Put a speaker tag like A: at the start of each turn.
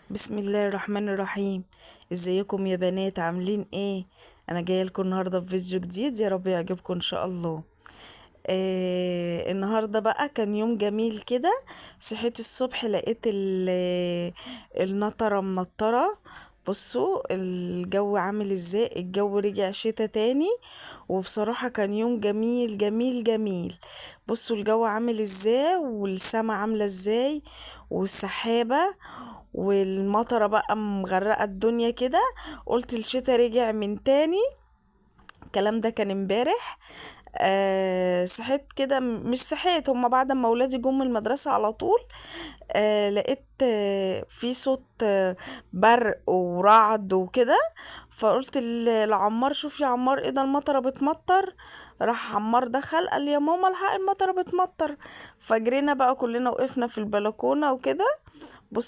A: بسم الله الرحمن الرحيم. ازيكم يا بنات؟ عاملين ايه؟ انا جايه لكم النهارده بفيديو جديد، يا رب يعجبكم ان شاء الله. النهارده بقى كان يوم جميل كده. صحيت الصبح لقيت النطره منطره. بصوا الجو عامل ازاي، الجو رجع شتا تاني. وبصراحة كان يوم جميل جميل جميل. بصوا الجو عامل ازاي والسما عاملة ازاي والسحابة والمطرة بقى مغرقة الدنيا كده. قلت الشتا رجع من تاني. الكلام ده كان امبارح. صحيت كده، مش صحيت، هما بعد ما ولادي جم من المدرسة على طول. لقيت في صوت برق ورعد وكده. فقلت لعمار: شوف يا عمار، ايه ده؟ المطره بتمطر. راح عمار دخل قال لي: يا ماما الحق، المطره بتمطر. فجرينا بقى كلنا، وقفنا في البلكونه وكده. بص